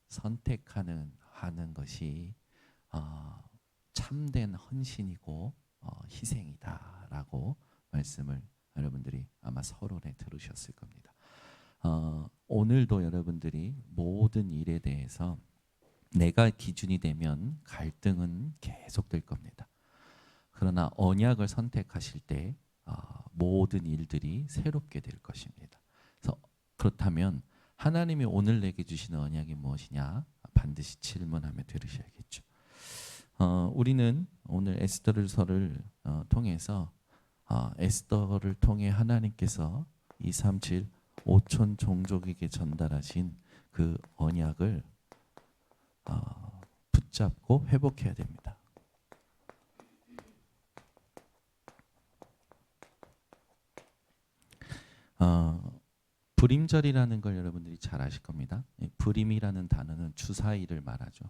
선택하는 것이 참된 헌신이고 희생이다라고 말씀을 여러분들이 아마 서론에 들으셨을 겁니다. 오늘도 여러분들이 모든 일에 대해서 내가 기준이 되면 갈등은 계속될 겁니다. 그러나 언약을 선택하실 때 모든 일들이 새롭게 될 것입니다. 그래서 그렇다면 하나님이 오늘 내게 주시는 언약이 무엇이냐? 반드시 질문하며 들으셔야겠죠. 우리는 오늘 에스더서를 통해서 에스더를 통해 하나님께서 237 5천 종족에게 전달하신 그 언약을 붙잡고 회복해야 됩니다. 불임절이라는 걸 여러분들이 잘 아실 겁니다. 불임이라는 단어는 주사위를 말하죠.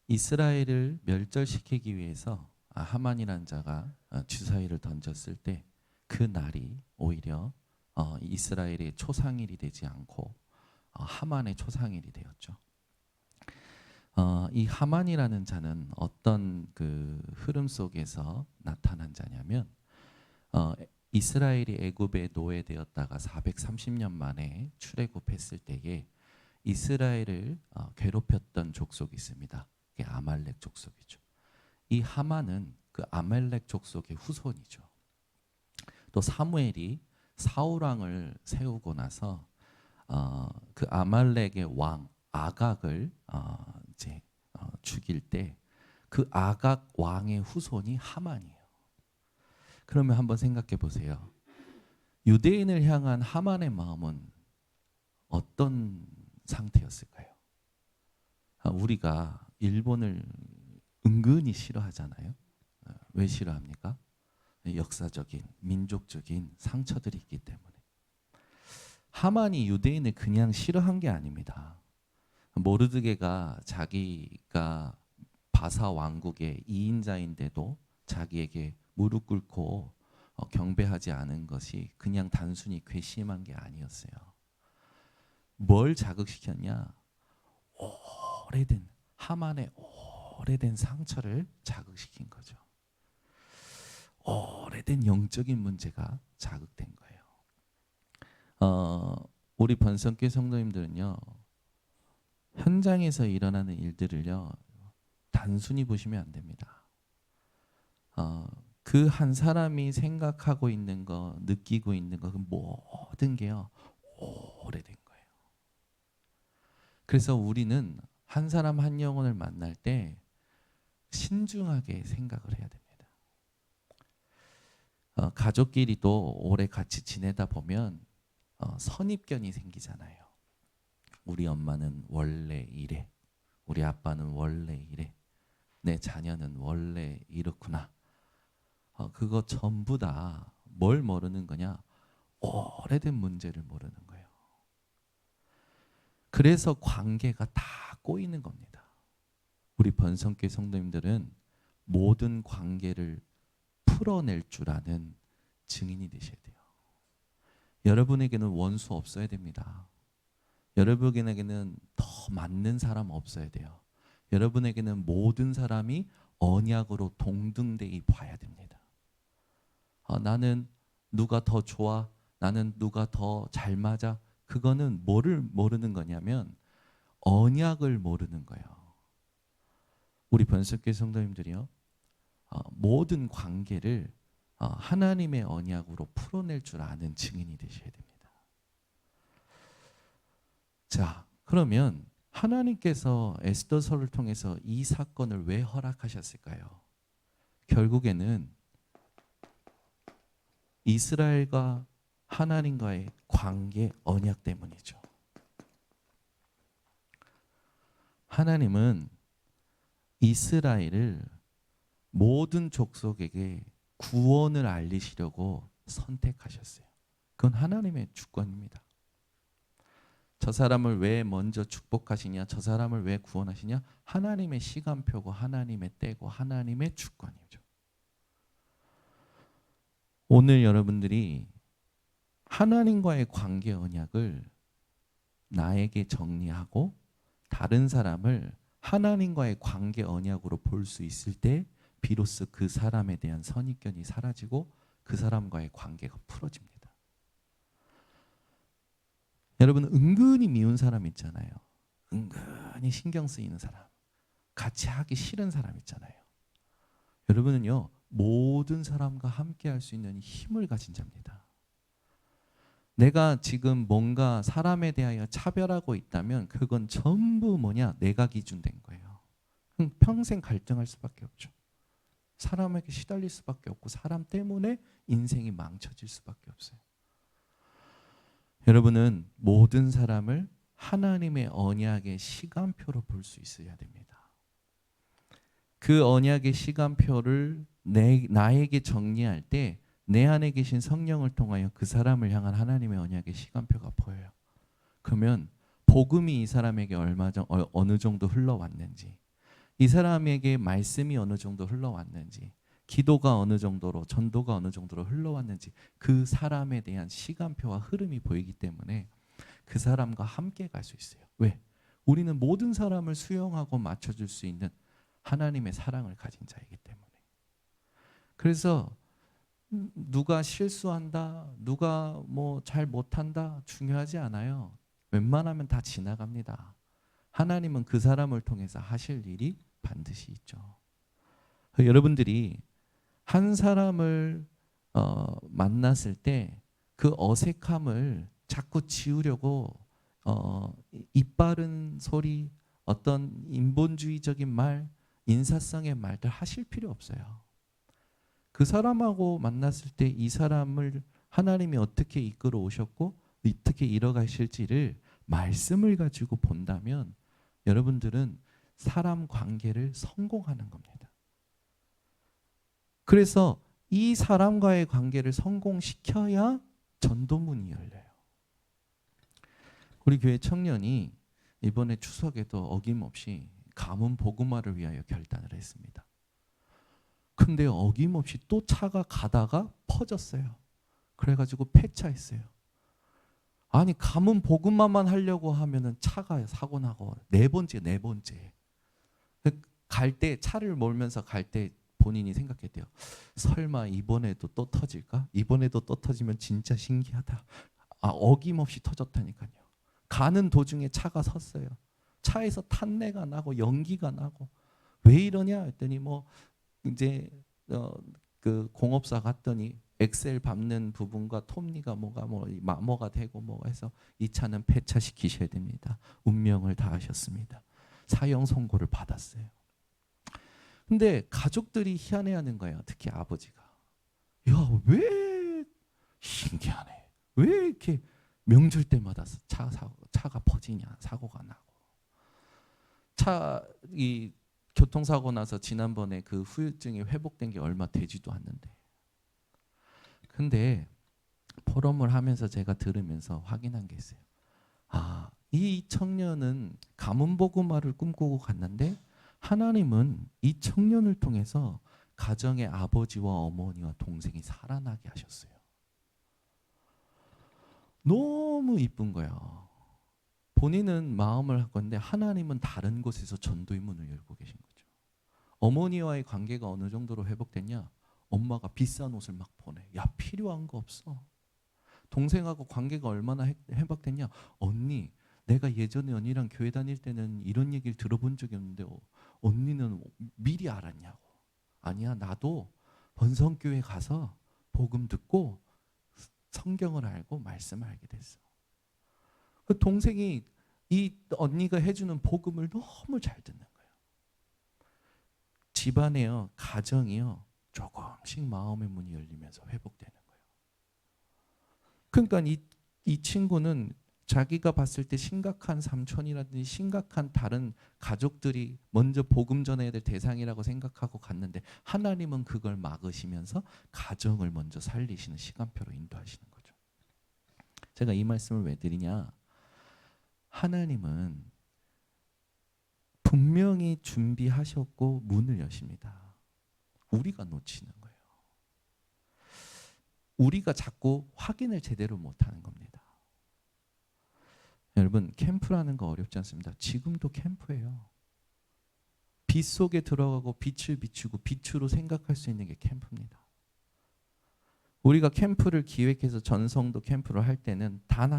이스라엘을 멸절시키기 위해서 하만이라는 자가 주사위를 던졌을 때 그 날이 오히려 이스라엘의 초상일이 되지 않고 하만의 초상일이 되었죠. 이 하만이라는 자는 어떤 그 흐름 속에서 나타난 자냐면 이스라엘이 애굽에 노예되었다가 430년 만에 출애굽했을 때에 이스라엘을 괴롭혔던 족속이 있습니다. 그게 아말렉 족속이죠. 이 하만은 그 아말렉 족속의 후손이죠. 또 사무엘이 사울 왕을 세우고 나서 그 아말렉의 왕 아각을 이제 죽일 때 그 아각 왕의 후손이 하만이에요. 그러면 한번 생각해 보세요. 유대인을 향한 하만의 마음은 어떤 상태였을까요? 우리가 일본을 은근히 싫어하잖아요. 왜 싫어합니까? 역사적인, 민족적인 상처들이 있기 때문에. 하만이 유대인을 그냥 싫어한 게 아닙니다. 모르드게가 자기가 바사 왕국의 2인자인데도 자기에게 무릎 꿇고 경배하지 않은 것이 그냥 단순히 괘씸한 게 아니었어요. 뭘 자극시켰냐? 오래된 하만의 오래된 상처를 자극시킨 거죠. 오래된 영적인 문제가 자극된 거예요. 우리 번성교회 성도님들은요, 현장에서 일어나는 일들을요 단순히 보시면 안 됩니다. 그 한 사람이 생각하고 있는 거, 느끼고 있는 거, 그 모든 게요 오래된 거예요. 그래서 우리는 한 사람 한 영혼을 만날 때 신중하게 생각을 해야 됩니다. 가족끼리도 오래 같이 지내다 보면 선입견이 생기잖아요. 우리 엄마는 원래 이래, 우리 아빠는 원래 이래, 내 자녀는 원래 이렇구나. 그거 전부 다 뭘 모르는 거냐? 오래된 문제를 모르는 거예요. 그래서 관계가 다 꼬이는 겁니다. 우리 번성교회 성도님들은 모든 관계를 풀어낼 줄 아는 증인이 되셔야 돼요. 여러분에게는 원수 없어야 됩니다. 여러분에게는 더 맞는 사람 없어야 돼요. 여러분에게는 모든 사람이 언약으로 동등되이 봐야 됩니다. 나는 누가 더 좋아? 나는 누가 더 잘 맞아? 그거는 뭐를 모르는 거냐면 언약을 모르는 거예요. 우리 번석교회 성도님들이요, 모든 관계를 하나님의 언약으로 풀어낼 줄 아는 증인이 되셔야 됩니다. 자, 그러면 하나님께서 에스더서를 통해서 이 사건을 왜 허락하셨을까요? 결국에는 이스라엘과 하나님과의 관계 언약 때문이죠. 하나님은 이스라엘을 모든 족속에게 구원을 알리시려고 선택하셨어요. 그건 하나님의 주권입니다. 저 사람을 왜 먼저 축복하시냐, 저 사람을 왜 구원하시냐, 하나님의 시간표고 하나님의 때고 하나님의 주권이죠. 오늘 여러분들이 하나님과의 관계 언약을 나에게 정리하고 다른 사람을 하나님과의 관계 언약으로 볼 수 있을 때 비로소 그 사람에 대한 선입견이 사라지고 그 사람과의 관계가 풀어집니다. 여러분, 은근히 미운 사람 있잖아요. 은근히 신경 쓰이는 사람, 같이 하기 싫은 사람 있잖아요. 여러분은요, 모든 사람과 함께 할 수 있는 힘을 가진 자입니다. 내가 지금 뭔가 사람에 대하여 차별하고 있다면 그건 전부 뭐냐? 내가 기준된 거예요. 그럼 평생 갈등할 수밖에 없죠. 사람에게 시달릴 수밖에 없고 사람 때문에 인생이 망쳐질 수밖에 없어요. 여러분은 모든 사람을 하나님의 언약의 시간표로 볼 수 있어야 됩니다. 그 언약의 시간표를 나에게 정리할 때 내 안에 계신 성령을 통하여 그 사람을 향한 하나님의 언약의 시간표가 보여요. 그러면 복음이 이 사람에게 어느 정도 흘러왔는지, 이 사람에게 말씀이 어느 정도 흘러왔는지, 기도가 어느 정도로, 전도가 어느 정도로 흘러왔는지 그 사람에 대한 시간표와 흐름이 보이기 때문에 그 사람과 함께 갈 수 있어요. 왜? 우리는 모든 사람을 수용하고 맞춰줄 수 있는 하나님의 사랑을 가진 자이기 때문에. 그래서 누가 실수한다, 누가 뭐 잘 못한다 중요하지 않아요. 웬만하면 다 지나갑니다. 하나님은 그 사람을 통해서 하실 일이 반드시 있죠. 여러분들이 한 사람을 만났을 때 그 어색함을 자꾸 지우려고 입 바른 소리, 어떤 인본주의적인 말, 인사성의 말들 하실 필요 없어요. 그 사람하고 만났을 때 이 사람을 하나님이 어떻게 이끌어 오셨고 어떻게 이뤄가실지를 말씀을 가지고 본다면 여러분들은 사람 관계를 성공하는 겁니다. 그래서 이 사람과의 관계를 성공시켜야 전도문이 열려요. 우리 교회 청년이 이번에 추석에도 어김없이 가문 복음화를 위하여 결단을 했습니다. 근데 어김없이 또 차가 가다가 퍼졌어요. 그래가지고 폐차했어요. 아니 가문 복음화만 하려고 하면은 차가 사고 나고 네 번째. 갈 때 차를 몰면서 갈 때 본인이 생각했대요. 설마 이번에도 또 터질까? 이번에도 또 터지면 진짜 신기하다. 어김없이 터졌다니까요. 가는 도중에 차가 섰어요. 차에서 탄내가 나고 연기가 나고 왜 이러냐 했더니 뭐 이제 그 공업사 갔더니 엑셀 밟는 부분과 톱니가 뭐가 되고 뭐가 해서 이 차는 폐차시키셔야 됩니다. 운명을 다하셨습니다. 사형 선고를 받았어요. 근데 가족들이 희한해하는 거예요. 특히 아버지가. 야, 왜 신기하네. 왜 이렇게 명절 때마다 차가 퍼지냐, 사고가 나고. 이 교통사고 나서 지난번에 그 후유증이 회복된 게 얼마 되지도 않는데. 근데 포럼을 하면서 제가 들으면서 확인한 게 있어요. 이 청년은 가문 복음화를 꿈꾸고 갔는데 하나님은 이 청년을 통해서 가정의 아버지와 어머니와 동생이 살아나게 하셨어요. 너무 이쁜 거예요. 본인은 마음을 할 건데 하나님은 다른 곳에서 전도의 문을 열고 계신 거죠. 어머니와의 관계가 어느 정도로 회복됐냐? 엄마가 비싼 옷을 막 보내. 야, 필요한 거 없어. 동생하고 관계가 얼마나 회복됐냐? 언니, 내가 예전에 언니랑 교회 다닐 때는 이런 얘기를 들어본 적이 없는데 언니는 미리 알았냐고. 아니야, 나도 번성교회 가서 복음 듣고 성경을 알고 말씀을 알게 됐어. 그 동생이 이 언니가 해주는 복음을 너무 잘 듣는 거예요. 집안에요, 가정이요, 조금씩 마음의 문이 열리면서 회복되는 거예요. 그러니까 이 친구는 자기가 봤을 때 심각한 삼촌이라든지 심각한 다른 가족들이 먼저 복음 전해야 될 대상이라고 생각하고 갔는데 하나님은 그걸 막으시면서 가정을 먼저 살리시는 시간표로 인도하시는 거죠. 제가 이 말씀을 왜 드리냐? 하나님은 분명히 준비하셨고 문을 여십니다. 우리가 놓치는 거예요. 우리가 자꾸 확인을 제대로 못하는 겁니다. 여러분 캠프라는 거 어렵지 않습니다. 지금도 캠프예요. 빛 속에 들어가고 빛을 비추고 빛으로 생각할 수 있는 게 캠프입니다. 우리가 캠프를 기획해서 전성도 캠프를 할 때는 단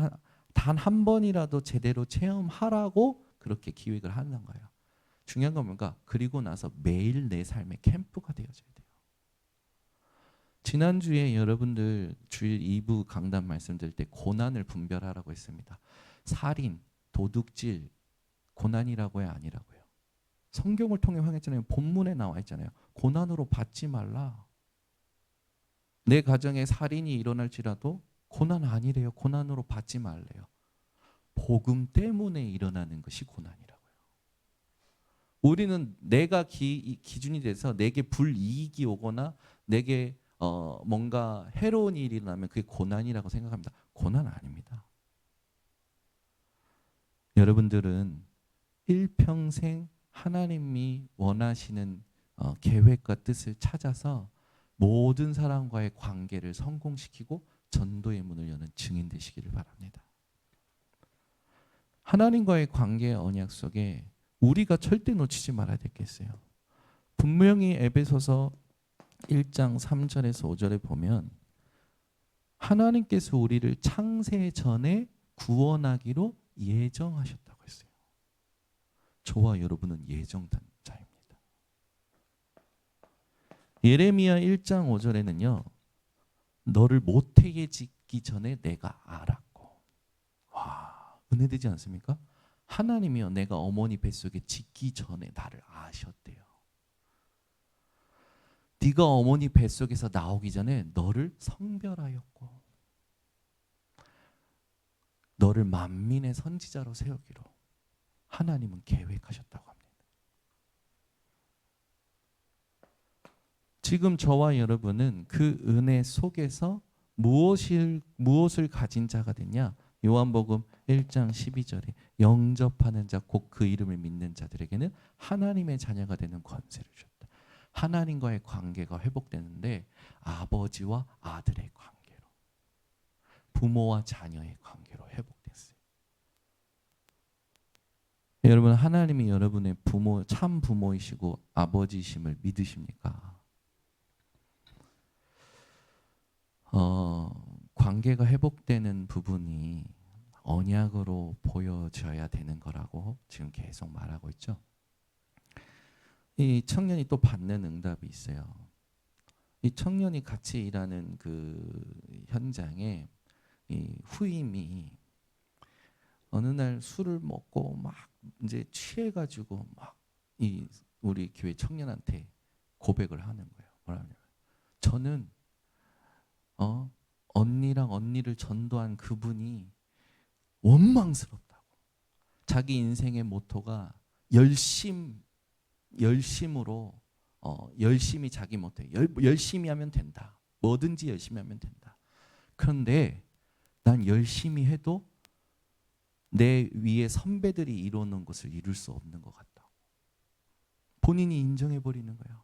한 번이라도 제대로 체험하라고 그렇게 기획을 하는 거예요. 중요한 건 뭔가 그리고 나서 매일 내 삶의 캠프가 되어져야 돼요. 지난주에 여러분들 주일 2부 강단 말씀드릴 때 고난을 분별하라고 했습니다. 살인, 도둑질, 고난이라고요, 아니라고요? 성경을 통해 확인했잖아요. 본문에 나와 있잖아요. 고난으로 받지 말라. 내 가정에 살인이 일어날지라도 고난 아니래요. 고난으로 받지 말래요. 복음 때문에 일어나는 것이 고난이라고요. 우리는 내가 기준이 돼서 내게 불이익이 오거나 내게 뭔가 해로운 일이 일어나면 그게 고난이라고 생각합니다. 고난 아닙니다. 여러분들은 일평생 하나님이 원하시는 계획과 뜻을 찾아서 모든 사람과의 관계를 성공시키고 전도의 문을 여는 증인 되시기를 바랍니다. 하나님과의 관계의 언약 속에 우리가 절대 놓치지 말아야 되겠어요. 분명히 에베소서 1장 3절에서 5절에 보면 하나님께서 우리를 창세 전에 구원하기로 예정하셨다고 했어요. 저와 여러분은 예정된 자입니다. 예레미야 1장 5절에는요. 너를 모태에 짓기 전에 내가 알았고. 와, 은혜되지 않습니까? 하나님이요, 내가 어머니 뱃속에 짓기 전에 나를 아셨대요. 네가 어머니 뱃속에서 나오기 전에 너를 성별하였고 너를 만민의 선지자로 세우기로 하나님은 계획하셨다고 합니다. 지금 저와 여러분은 그 은혜 속에서 무엇을 가진 자가 됐냐? 요한복음 1장 12절에 영접하는 자 곧 그 이름을 믿는 자들에게는 하나님의 자녀가 되는 권세를 주셨다. 하나님과의 관계가 회복되는데 아버지와 아들의 관계로, 부모와 자녀의 관계로 회복됐어요. 여러분, 하나님이 여러분의 부모, 참 부모이시고 아버지이심을 믿으십니까? 관계가 회복되는 부분이 언약으로 보여져야 되는 거라고 지금 계속 말하고 있죠. 이 청년이 또 받는 응답이 있어요. 이 청년이 같이 일하는 그 현장에 이 후임이 어느 날 술을 먹고 막 이제 취해가지고 막 이 우리 교회 청년한테 고백을 하는 거예요. 뭐라냐면 저는 언니를 전도한 그분이 원망스럽다고. 자기 인생의 모토가 열심으로 열심히 자기 모토예요. 열심히 하면 된다. 뭐든지 열심히 하면 된다. 그런데 난 열심히 해도 내 위에 선배들이 이루는 것을 이룰 수 없는 것 같다. 본인이 인정해 버리는 거예요.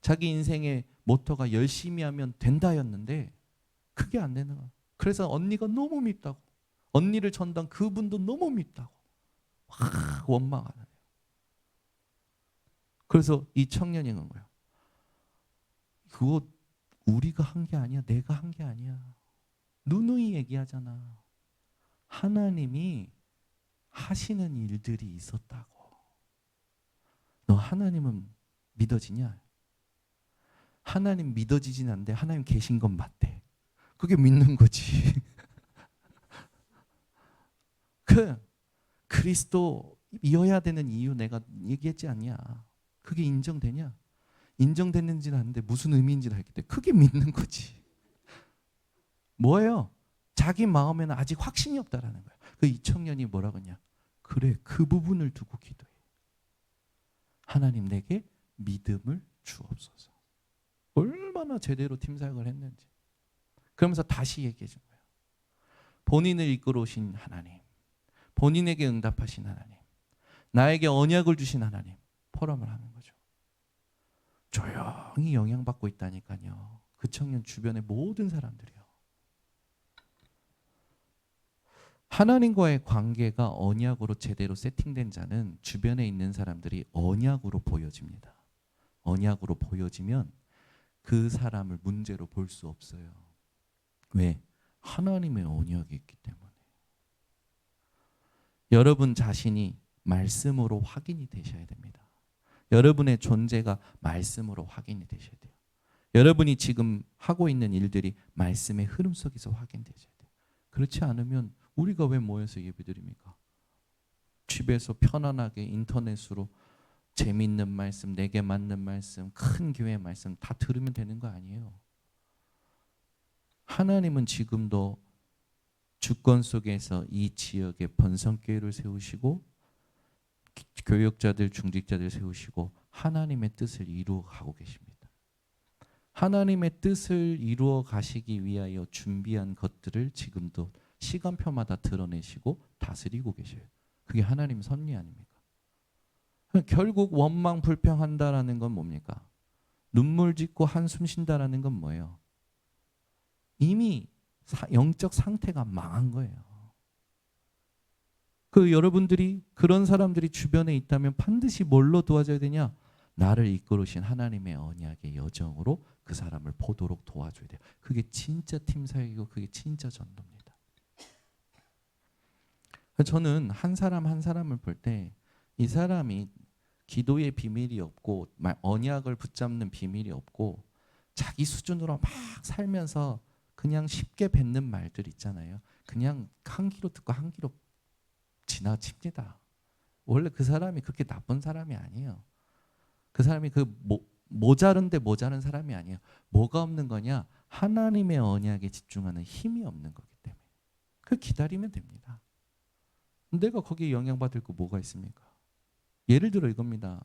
자기 인생의 모토가 열심히 하면 된다였는데 그게 안 되는 거야. 그래서 언니가 너무 밉다고. 언니를 전도한 그분도 너무 밉다고. 막 원망하는 거예요. 그래서 이 청년이 한 거야. 그거 우리가 한 게 아니야. 내가 한 게 아니야. 누누이 얘기하잖아. 하나님이 하시는 일들이 있었다고. 너 하나님은 믿어지냐? 하나님 믿어지진 않는데 하나님 계신 건 맞대. 그게 믿는 거지. 그리스도이어야 되는 이유 내가 얘기했지 않냐? 그게 인정되냐? 인정됐는지는 아는데 무슨 의미인지는 알겠대. 그게 믿는 거지. 뭐예요? 자기 마음에는 아직 확신이 없다라는 거야. 그 이 청년이 뭐라고 했냐? 그래, 그 부분을 두고 기도해. 하나님 내게 믿음을 주옵소서. 얼마나 제대로 팀 사역을 했는지. 그러면서 다시 얘기해 준 거예요. 본인을 이끌어 오신 하나님, 본인에게 응답하신 하나님, 나에게 언약을 주신 하나님, 포럼을 하는 거죠. 조용히 영향받고 있다니까요. 그 청년 주변의 모든 사람들이요. 하나님과의 관계가 언약으로 제대로 세팅된 자는 주변에 있는 사람들이 언약으로 보여집니다. 언약으로 보여지면 그 사람을 문제로 볼 수 없어요. 왜? 하나님의 언약이 있기 때문에. 여러분 자신이 말씀으로 확인이 되셔야 됩니다. 여러분의 존재가 말씀으로 확인이 되셔야 돼요. 여러분이 지금 하고 있는 일들이 말씀의 흐름 속에서 확인되셔야 돼요. 그렇지 않으면 우리가 왜 모여서 예배드립니까? 집에서 편안하게 인터넷으로 재미있는 말씀, 내게 맞는 말씀, 큰 교회 말씀 다 들으면 되는 거 아니에요. 하나님은 지금도 주권 속에서 이 지역에 번성교회를 세우시고 교역자들, 중직자들 세우시고 하나님의 뜻을 이루어 가고 계십니다. 하나님의 뜻을 이루어 가시기 위하여 준비한 것들을 지금도 시간표마다 드러내시고 다스리고 계셔요. 그게 하나님 섭리 아닙니까? 결국 원망 불평한다라는 건 뭡니까? 눈물 짓고 한숨 쉰다라는 건 뭐예요? 이미 영적 상태가 망한 거예요. 그 여러분들이 그런 사람들이 주변에 있다면 반드시 뭘로 도와줘야 되냐? 나를 이끌으신 하나님의 언약의 여정으로 그 사람을 보도록 도와줘야 돼요. 그게 진짜 팀 사역이고 그게 진짜 전도입니다. 저는 한 사람 한 사람을 볼 때 이 사람이 기도의 비밀이 없고 언약을 붙잡는 비밀이 없고 자기 수준으로 막 살면서 그냥 쉽게 뱉는 말들 있잖아요. 그냥 한 귀로 듣고 한 귀로 지나칩니다. 원래 그 사람이 그렇게 나쁜 사람이 아니에요. 그 사람이 모자른데 모자른 사람이 아니에요. 뭐가 없는 거냐? 하나님의 언약에 집중하는 힘이 없는 거기 때문에. 그 기다리면 됩니다. 내가 거기에 영향받을 거 뭐가 있습니까? 예를 들어 이겁니다.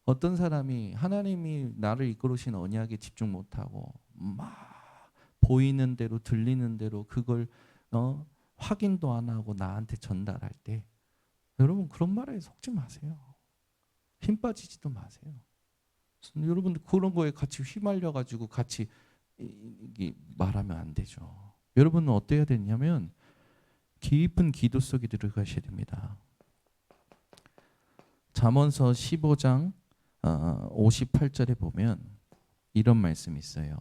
어떤 사람이 하나님이 나를 이끌으신 언약에 집중 못하고 막 보이는 대로 들리는 대로 그걸 확인도 안 하고 나한테 전달할 때 여러분 그런 말에 속지 마세요. 힘 빠지지도 마세요. 여러분들 그런 거에 같이 휘말려 가지고 같이 말하면 안 되죠. 여러분은 어때야 되냐면 깊은 기도 속에 들어가셔야 됩니다. 잠언서 15장 58절에 보면 이런 말씀이 있어요.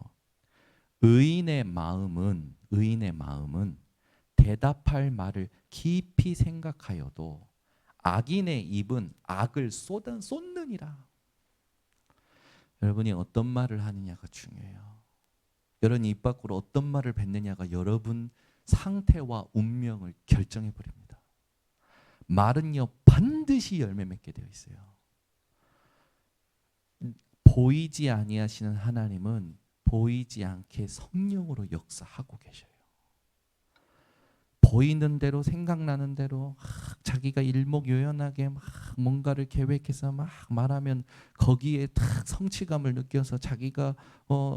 의인의 마음은 대답할 말을 깊이 생각하여도 악인의 입은 악을 쏟느니라. 여러분이 어떤 말을 하느냐가 중요해요. 여러분이 입 밖으로 어떤 말을 뱉느냐가 여러분 상태와 운명을 결정해 버립니다. 말은요 반드시 열매 맺게 되어 있어요. 보이지 아니하시는 하나님은 보이지 않게 성령으로 역사하고 계셔요. 보이는 대로 생각나는 대로 자기가 일목요연하게 막 뭔가를 계획해서 막 말하면 거기에 딱 성취감을 느껴서 자기가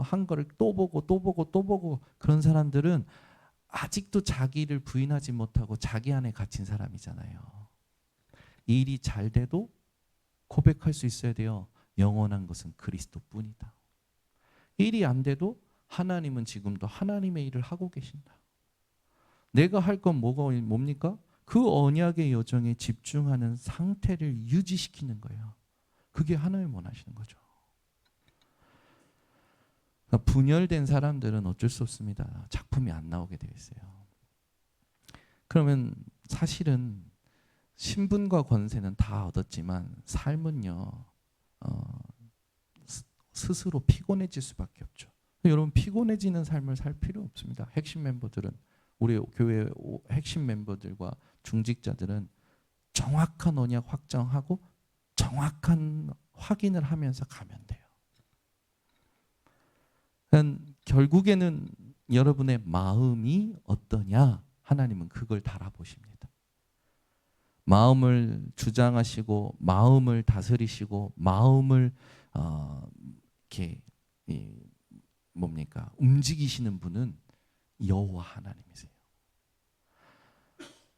한 거를 또 보고 그런 사람들은 아직도 자기를 부인하지 못하고 자기 안에 갇힌 사람이잖아요. 일이 잘 돼도 고백할 수 있어야 돼요. 영원한 것은 그리스도뿐이다. 일이 안 돼도 하나님은 지금도 하나님의 일을 하고 계신다. 내가 할 건 뭡니까? 그 언약의 여정에 집중하는 상태를 유지시키는 거예요. 그게 하나님 원하시는 거죠. 그러니까 분열된 사람들은 어쩔 수 없습니다. 작품이 안 나오게 되어 있어요. 그러면 사실은 신분과 권세는 다 얻었지만 삶은요 스스로 피곤해질 수밖에 없죠. 여러분 피곤해지는 삶을 살 필요 없습니다. 핵심 멤버들은 우리 교회 핵심 멤버들과 중직자들은 정확한 언약 확정하고 정확한 확인을 하면서 가면 돼요. 그러니까 결국에는 여러분의 마음이 어떠냐 하나님은 그걸 달아보십니다. 마음을 주장하시고 마음을 다스리시고 마음을 이렇게 움직이시는 분은 여호와 하나님이세요.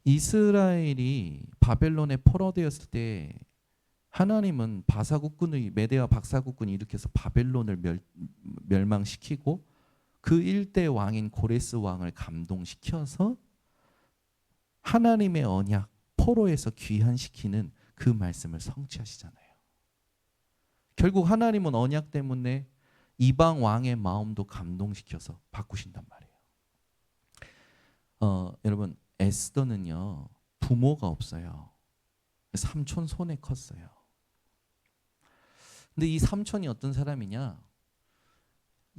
이스라엘이 바벨론에 포로되었을 때 하나님은 바사국군의 메대와 박사국군이 일으켜서 바벨론을 멸망시키고 그 일대 왕인 고레스 왕을 감동시켜서 하나님의 언약 포로에서 귀환시키는 그 말씀을 성취하시잖아요. 결국 하나님은 언약 때문에 이방 왕의 마음도 감동시켜서 바꾸신단 말이에요. 여러분 에스더는요 부모가 없어요. 삼촌 손에 컸어요. 근데 이 삼촌이 어떤 사람이냐?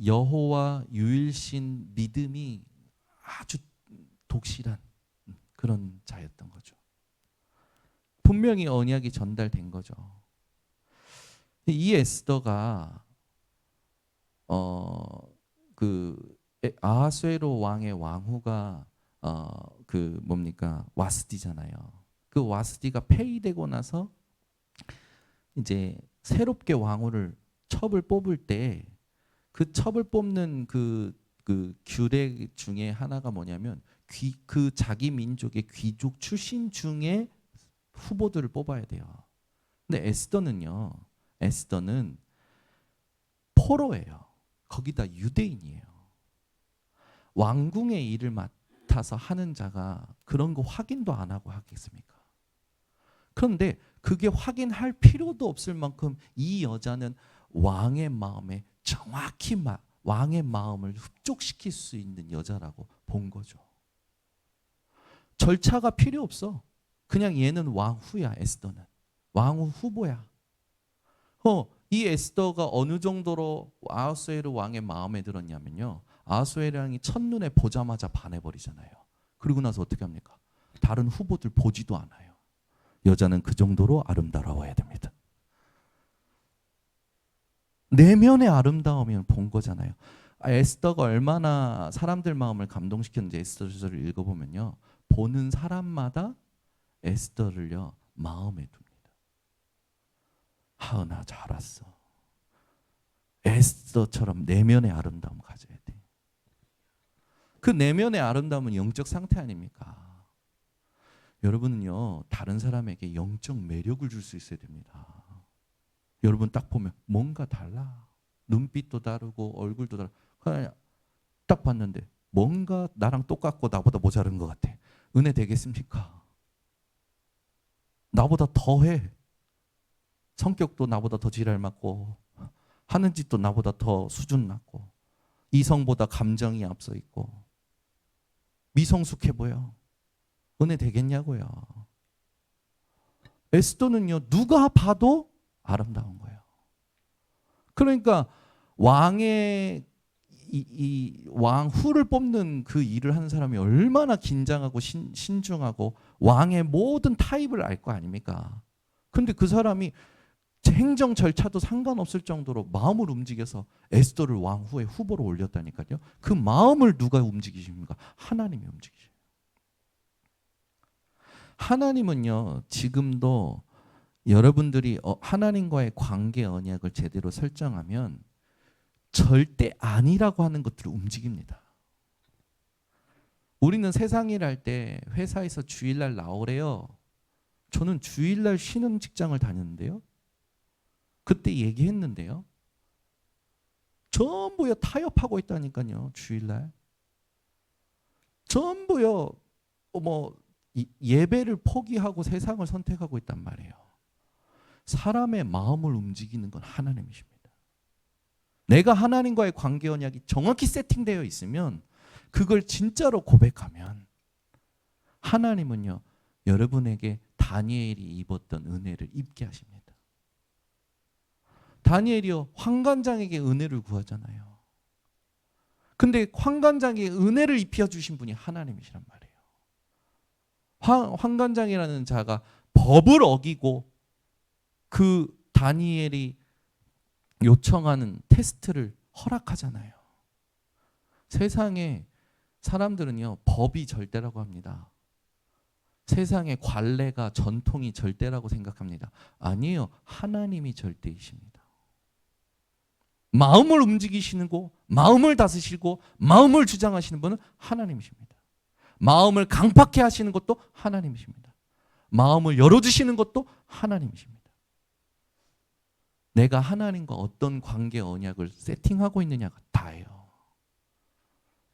여호와 유일신 믿음이 아주 독실한 그런 자였던 거죠. 분명히 언약이 전달된 거죠. 이 에스더가 아하수에로 왕의 왕후가 그 뭡니까 와스디잖아요. 그 와스디가 폐위되고 나서 이제 새롭게 왕후를 첩을 뽑을 때 그 첩을 뽑는 그 규례 중에 하나가 뭐냐면 그 자기 민족의 귀족 출신 중에 후보들을 뽑아야 돼요. 근데 에스더는 포로예요. 거기다 유대인이에요. 왕궁의 일을 맡아서 하는 자가 그런 거 확인도 안 하고 하겠습니까? 그런데 그게 확인할 필요도 없을 만큼 이 여자는 왕의 마음에 정확히 왕의 마음을 흡족시킬 수 있는 여자라고 본 거죠. 절차가 필요 없어. 그냥 얘는 왕후야. 에스더는 왕후 후보야. 이 에스더가 어느 정도로 아하수에로 왕의 마음에 들었냐면요. 아하수에로 왕이 첫눈에 보자마자 반해버리잖아요. 그리고 나서 어떻게 합니까? 다른 후보들 보지도 않아요. 여자는 그 정도로 아름다워야 됩니다. 내면의 아름다움을 본 거잖아요. 에스더가 얼마나 사람들 마음을 감동시켰는지 에스더서를 읽어보면요. 보는 사람마다 에스더를요 마음에 둡니다. 하은아 잘 왔어. 에스더처럼 내면의 아름다움 가져야 돼. 그 내면의 아름다움은 영적 상태 아닙니까? 여러분은요 다른 사람에게 영적 매력을 줄 수 있어야 됩니다. 여러분 딱 보면 뭔가 달라. 눈빛도 다르고 얼굴도 다르고 그냥 딱 봤는데 뭔가 나랑 똑같고 나보다 모자른 것 같아. 은혜 되겠습니까? 나보다 더해. 성격도 나보다 더 지랄 맞고 하는 짓도 나보다 더 수준 낮고 이성보다 감정이 앞서 있고 미성숙해 보여. 은혜 되겠냐고요. 에스더는요 누가 봐도 아름다운 거예요. 그러니까 왕의 이 왕후를 뽑는 그 일을 하는 사람이 얼마나 긴장하고 신중하고 왕의 모든 타입을 알 거 아닙니까? 근데 그 사람이 행정 절차도 상관없을 정도로 마음을 움직여서 에스더를 왕후의 후보로 올렸다니까요. 그 마음을 누가 움직이십니까? 하나님이 움직이셔요. 하나님은요 지금도 여러분들이 하나님과의 관계 언약을 제대로 설정하면 절대 아니라고 하는 것들을 움직입니다. 우리는 세상 일 할 때 회사에서 주일날 나오래요. 저는 주일날 쉬는 직장을 다녔는데요. 그때 얘기했는데요. 전부요 타협하고 있다니까요. 주일날. 전부요 예배를 포기하고 세상을 선택하고 있단 말이에요. 사람의 마음을 움직이는 건 하나님이십니다. 내가 하나님과의 관계 언약이 정확히 세팅되어 있으면 그걸 진짜로 고백하면 하나님은요 여러분에게 다니엘이 입었던 은혜를 입게 하십니다. 다니엘이요 환관장에게 은혜를 구하잖아요. 근데 환관장에게 은혜를 입혀주신 분이 하나님이시란 말이에요. 환관장이라는 자가 법을 어기고 그 다니엘이 요청하는 테스트를 허락하잖아요. 세상에 사람들은요 법이 절대라고 합니다. 세상의 관례가 전통이 절대라고 생각합니다. 아니에요. 하나님이 절대이십니다. 마음을 움직이시고 마음을 다스리시고 마음을 주장하시는 분은 하나님이십니다. 마음을 강팍해 하시는 것도 하나님이십니다. 마음을 열어주시는 것도 하나님이십니다. 내가 하나님과 어떤 관계 언약을 세팅하고 있느냐가 다예요.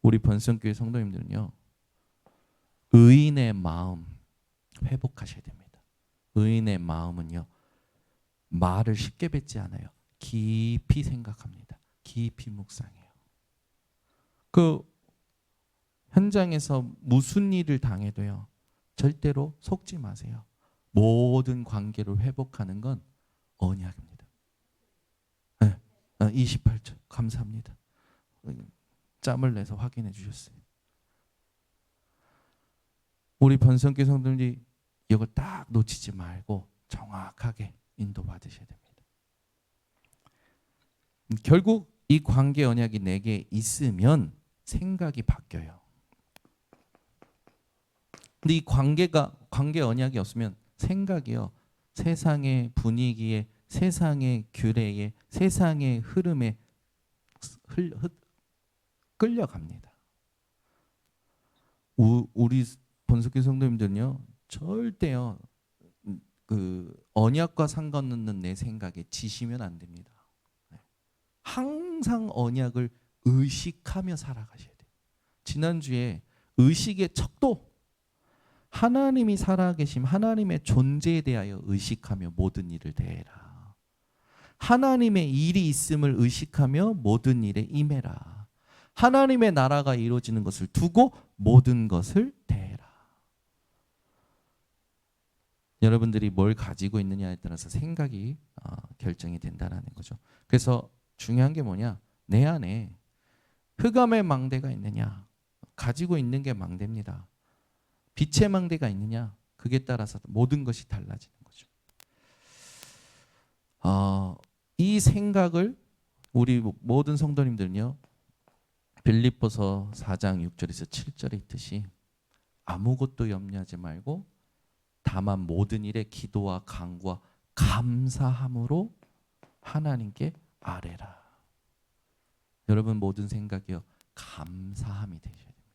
우리 번성교회 성도님들은요 의인의 마음 회복하셔야 됩니다. 의인의 마음은요, 말을 쉽게 뱉지 않아요. 깊이 생각합니다. 깊이 묵상해요. 그 현장에서 무슨 일을 당해도요, 절대로 속지 마세요. 모든 관계를 회복하는 건 언약입니다. 네, 28절 감사합니다. 짬을 내서 확인해 주셨어요. 우리 번성교 성도들이 이걸 딱 놓치지 말고 정확하게 인도받으셔야 됩니다. 결국 이 관계 언약이 내게 있으면 생각이 바뀌어요. 근데 이 관계 언약이 없으면 생각이요, 세상의 분위기에, 세상의 규례에, 세상의 흐름에 끌려갑니다. 우리 번석교 성도님들은요, 절대요 그 언약과 상관없는 내 생각에 지시면 안 됩니다. 항상 언약을 의식하며 살아가셔야 돼요. 지난주에 의식의 척도, 하나님이 살아계심, 하나님의 존재에 대하여 의식하며 모든 일을 대해라. 하나님의 일이 있음을 의식하며 모든 일에 임해라. 하나님의 나라가 이루어지는 것을 두고 모든 것을 대해라. 여러분들이 뭘 가지고 있느냐에 따라서 생각이 결정이 된다는 거죠. 그래서 중요한 게 뭐냐? 내 안에 흑암의 망대가 있느냐? 가지고 있는 게 망대입니다. 빛의 망대가 있느냐? 그게 따라서 모든 것이 달라지는 거죠. 이 생각을 우리 모든 성도님들은요, 빌립보서 4장 6절에서 7절에 있듯이 아무것도 염려하지 말고 다만 모든 일에 기도와 간구와 감사함으로 하나님께 아뢰라. 여러분 모든 생각이요, 감사함이 되셔야 됩니다.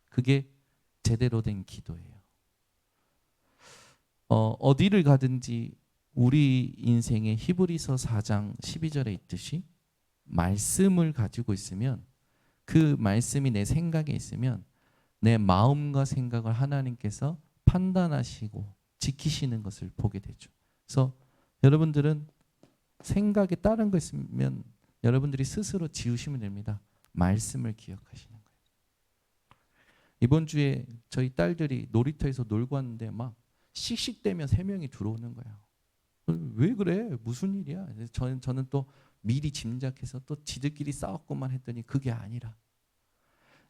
그게 제대로 된 기도예요. 어디를 가든지 우리 인생의 히브리서 4장 12절에 있듯이 말씀을 가지고 있으면, 그 말씀이 내 생각에 있으면 내 마음과 생각을 하나님께서 판단하시고 지키시는 것을 보게 되죠. 그래서 여러분들은 생각에 다른 거 있으면 여러분들이 스스로 지우시면 됩니다. 말씀을 기억하시는 거예요. 이번 주에 저희 딸들이 놀이터에서 놀고 왔는데 막 씩씩대며 3명이 들어오는 거예요. 왜 그래? 무슨 일이야? 저는 또 미리 짐작해서 또 지들끼리 싸웠고만 했더니 그게 아니라,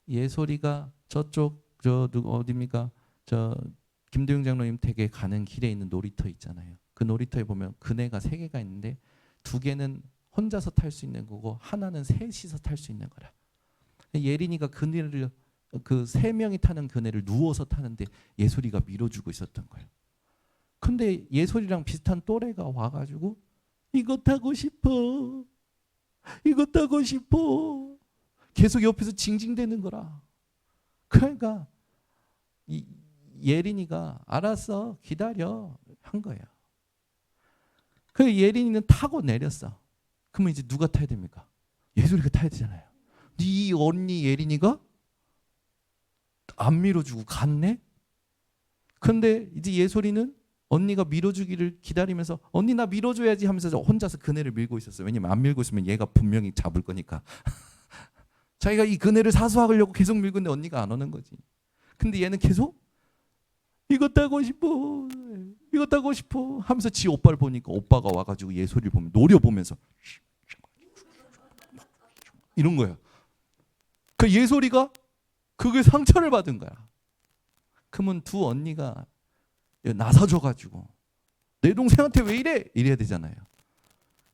예솔이가 저쪽 어디입니까? 저 김도영 장로님 댁에 가는 길에 있는 놀이터 있잖아요. 그 놀이터에 보면 그네가 3개가 있는데 2개는 혼자서 탈 수 있는 거고 하나는 셋이서 탈 수 있는 거라. 예린이가 그네를, 그 3명이 타는 그네를 누워서 타는데 예솔이가 밀어주고 있었던 거예요. 근데 예솔이랑 비슷한 또래가 와가지고 이거 타고 싶어, 이거 타고 싶어, 계속 옆에서 징징대는 거라. 그러니까 예린이가 알았어, 기다려 한 거예요. 그 예린이는 타고 내렸어. 그러면 이제 누가 타야 됩니까? 예솔이가 타야 되잖아요. 네 언니 예린이가 안 밀어주고 갔네? 근데 이제 예솔이는 언니가 밀어주기를 기다리면서 언니 나 밀어줘야지 하면서 혼자서 그네를 밀고 있었어요. 왜냐면 안 밀고 있으면 얘가 분명히 잡을 거니까. 자기가 이 그네를 사수하려고 계속 밀고 있는데 언니가 안 오는 거지. 근데 얘는 계속 이거 타고 싶어, 이거 타고 싶어 하면서 지 오빠를 보니까 오빠가 와가지고 예솔이를 보면 노려보면서 이런 거예요. 그 예솔이가 그게 상처를 받은 거야. 그러면 두 언니가 나서줘가지고 내 동생한테 왜 이래? 이래야 되잖아요.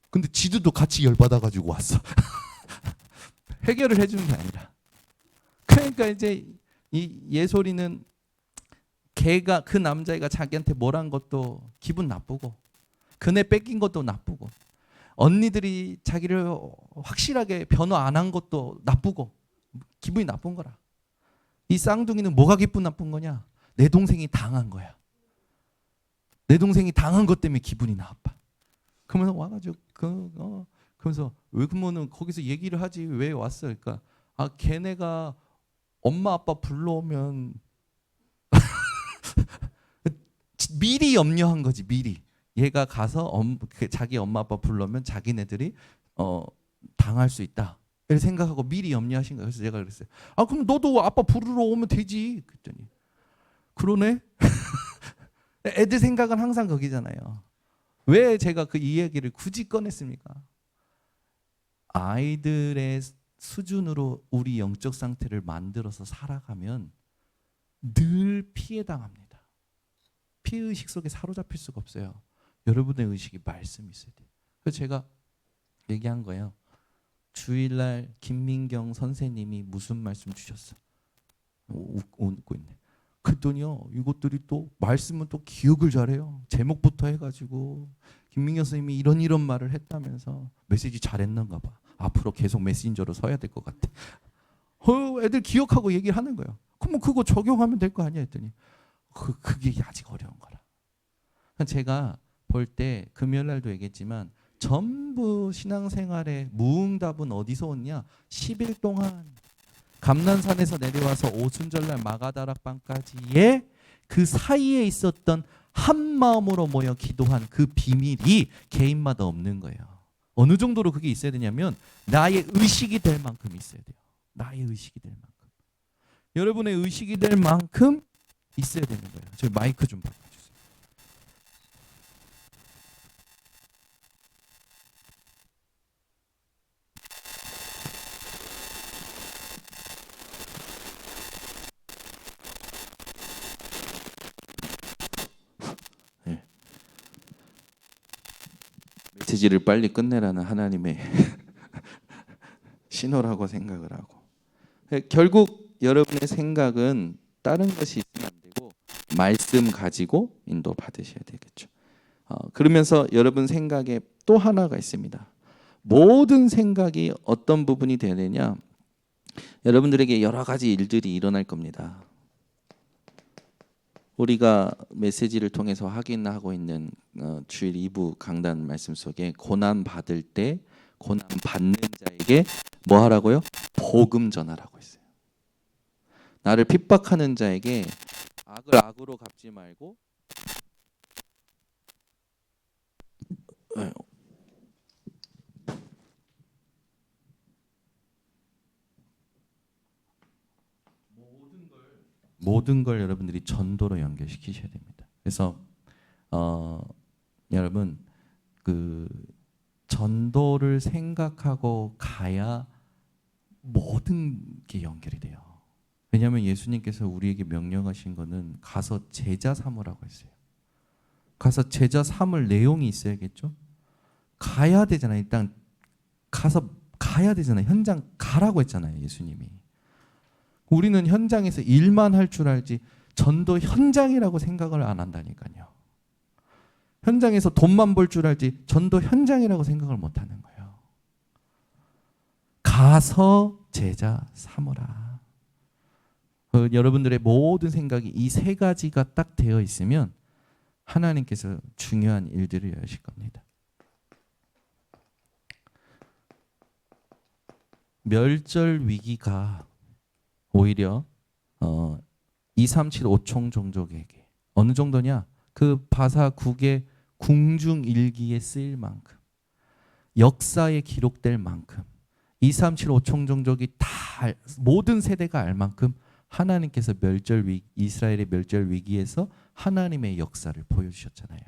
근데 지들도 같이 열받아가지고 왔어. 해결을 해주는 게 아니라. 그러니까 이제 이 예솔이는 걔가, 그 남자애가 자기한테 뭘 한 것도 기분 나쁘고 그네 뺏긴 것도 나쁘고 언니들이 자기를 확실하게 변화 안 한 것도 나쁘고 기분이 나쁜 거라. 이 쌍둥이는 뭐가 기분 나쁜 거냐? 내 동생이 당한 거야. 내 동생이 당한 것 때문에 기분이 나빠. 그러면서 와가지고 그러면서 왜 그러면은 거기서 얘기를 하지 왜 왔어? 그러니까 걔네가 엄마 아빠 불러오면 미리 염려한 거지. 미리 얘가 가서 자기 엄마 아빠 불러면 자기네들이 당할 수 있다 이렇게 생각하고 미리 염려하신 거예요. 그래서 제가 그랬어요. 아 그럼 너도 아빠 부르러 오면 되지. 그랬더니 그러네. 애들 생각은 항상 거기잖아요. 왜 제가 그 이야기를 굳이 꺼냈습니까? 아이들의 수준으로 우리 영적 상태를 만들어서 살아가면 늘 피해 당합니다. 피해의식 속에 사로잡힐 수가 없어요. 여러분의 의식이 말씀이 있어야 돼요. 그래서 제가 얘기한 거예요. 주일날 김민경 선생님이 무슨 말씀 주셨어? 웃고 있네. 그랬더니요, 이것들이 또 말씀은 또 기억을 잘해요. 제목부터 해가지고 김민경 선생님이 이런 말을 했다면서 메시지 잘했는가 봐. 앞으로 계속 메신저로 서야 될 것 같아. 애들 기억하고 얘기를 하는 거예요. 그럼 그거 적용하면 될 거 아니야 했더니 그게 아직 어려운 거라. 제가 볼 때 금요일 날도 얘기했지만 전부 신앙생활의 무응답은 어디서 오냐? 10일 동안 감난산에서 내려와서 오순절날 마가다락방까지의 그 사이에 있었던 한 마음으로 모여 기도한 그 비밀이 개인마다 없는 거예요. 어느 정도로 그게 있어야 되냐면 나의 의식이 될 만큼 있어야 돼요. 나의 의식이 될 만큼. 여러분의 의식이 될 만큼 있어야 되는 거예요. 저 마이크 좀 바꿔주세요. 네. 메시지를 빨리 끝내라는 하나님의 신호라고 생각을 하고, 결국 여러분의 생각은 다른 것이 있으면 안 되고 말씀 가지고 인도 받으셔야 되겠죠. 그러면서 여러분 생각에 또 하나가 있습니다. 모든 생각이 어떤 부분이 되느냐? 여러분들에게 여러 가지 일들이 일어날 겁니다. 우리가 메시지를 통해서 확인하고 있는 주일 2부 강단 말씀 속에 고난 받을 때 고난 받는 자에게 뭐 하라고요? 복음 전하라고 했어요. 나를 핍박하는 자에게 악을 악으로 갚지 말고 모든 걸 여러분들이 전도로 연결시키셔야 됩니다. 그래서 여러분 그 전도를 생각하고 가야 모든 게 연결이 돼요. 왜냐하면 예수님께서 우리에게 명령하신 거는 가서 제자 삼으라고 했어요. 가서 제자 삼을 내용이 있어야겠죠. 가야 되잖아요. 일단 가서 가야 되잖아요. 현장 가라고 했잖아요. 예수님이. 우리는 현장에서 일만 할 줄 알지 전도 현장이라고 생각을 안 한다니까요. 현장에서 돈만 벌 줄 알지 전도 현장이라고 생각을 못 하는 거예요. 가서 제자 삼으라. 여러분들의 모든 생각이 이 세 가지가 딱 되어 있으면 하나님께서 중요한 일들을 여실 겁니다. 멸절 위기가 오히려 2375총 종족에게 어느 정도냐? 그 바사국의 궁중일기에 쓰일 만큼, 역사에 기록될 만큼, 2375총 종족이 다 모든 세대가 알 만큼 하나님께서 이스라엘의 멸절 위기에서 하나님의 역사를 보여주셨잖아요.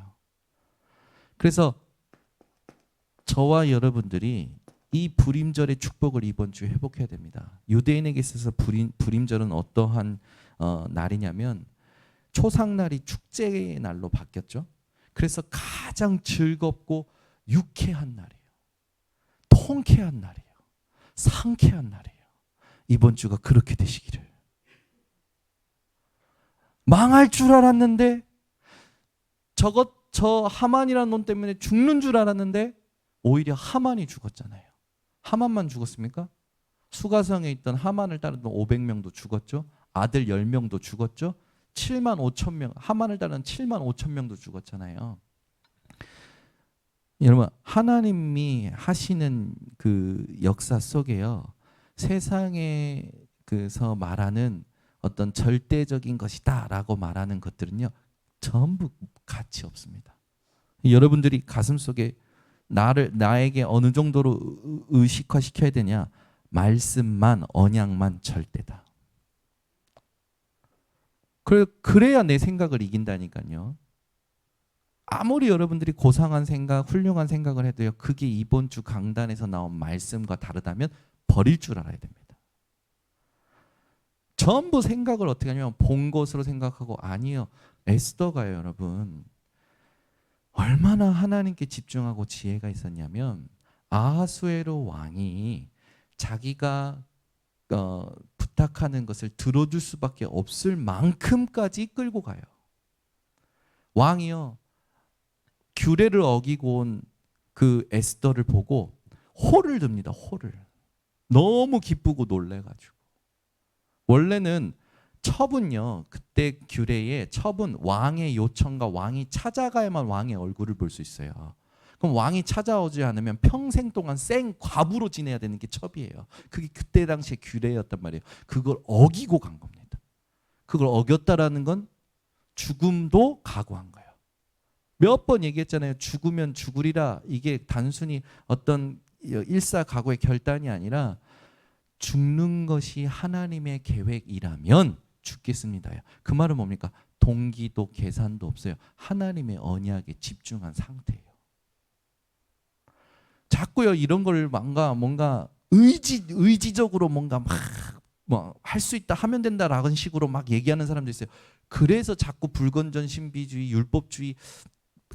그래서 저와 여러분들이 이 불임절의 축복을 이번 주에 회복해야 됩니다. 유대인에게 있어서 불임절은 어떠한 날이냐면 초상날이 축제의 날로 바뀌었죠. 그래서 가장 즐겁고 유쾌한 날이에요. 통쾌한 날이에요. 상쾌한 날이에요. 이번 주가 그렇게 되시기를. 망할 줄 알았는데 저 하만이라는 놈 때문에 죽는 줄 알았는데 오히려 하만이 죽었잖아요. 하만만 죽었습니까? 수가성에 있던 하만을 따르던 500명도 죽었죠. 아들 10명도 죽었죠. 7만 5천 명, 하만을 따르는 7만 5천 명도 죽었잖아요. 여러분, 하나님이 하시는 그 역사 속에요. 세상에서 말하는 어떤 절대적인 것이다라고 말하는 것들은요. 전부 가치 없습니다. 여러분들이 가슴속에 나에게 어느 정도로 의식화시켜야 되냐? 말씀만, 언약만 절대다. 그래야 내 생각을 이긴다니까요. 아무리 여러분들이 고상한 생각, 훌륭한 생각을 해도요, 그게 이번 주 강단에서 나온 말씀과 다르다면 버릴 줄 알아야 됩니다. 전부 생각을 어떻게 하냐면 본 것으로 생각하고, 아니요. 에스더가요, 여러분. 얼마나 하나님께 집중하고 지혜가 있었냐면, 아하수에로 왕이 자기가 부탁하는 것을 들어줄 수밖에 없을 만큼까지 끌고 가요. 왕이요, 규례를 어기고 온 그 에스더를 보고 호를 듭니다. 호를. 너무 기쁘고 놀래가지고. 원래는 첩은요, 그때 규례에 첩은 왕의 요청과 왕이 찾아가야만 왕의 얼굴을 볼 수 있어요. 그럼 왕이 찾아오지 않으면 평생 동안 생 과부로 지내야 되는 게 첩이에요. 그게 그때 당시의 규례였단 말이에요. 그걸 어기고 간 겁니다. 그걸 어겼다라는 건 죽음도 각오한 거예요. 몇 번 얘기했잖아요. 죽으면 죽으리라. 이게 단순히 어떤 일사각오의 결단이 아니라, 죽는 것이 하나님의 계획이라면 죽겠습니다. 그 말은 뭡니까? 동기도 계산도 없어요. 하나님의 언약에 집중한 상태예요. 자꾸요, 이런 걸 뭔가 의지적으로 뭔가 막 뭐 할 수 있다, 하면 된다라는 식으로 막 얘기하는 사람도 있어요. 그래서 자꾸 불건전 신비주의, 율법주의,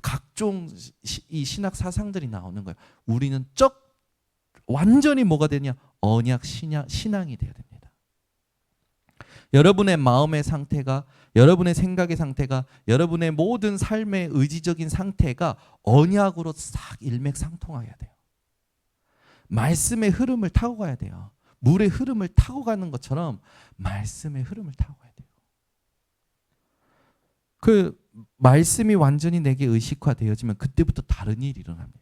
각종 이 신학 사상들이 나오는 거예요. 우리는 완전히 뭐가 되냐? 언약 신앙이 돼야 됩니다. 여러분의 마음의 상태가, 여러분의 생각의 상태가, 여러분의 모든 삶의 의지적인 상태가 언약으로 싹 일맥상통해야 돼요. 말씀의 흐름을 타고 가야 돼요. 물의 흐름을 타고 가는 것처럼 말씀의 흐름을 타고 가야 돼요. 그 말씀이 완전히 내게 의식화되어지면 그때부터 다른 일이 일어납니다.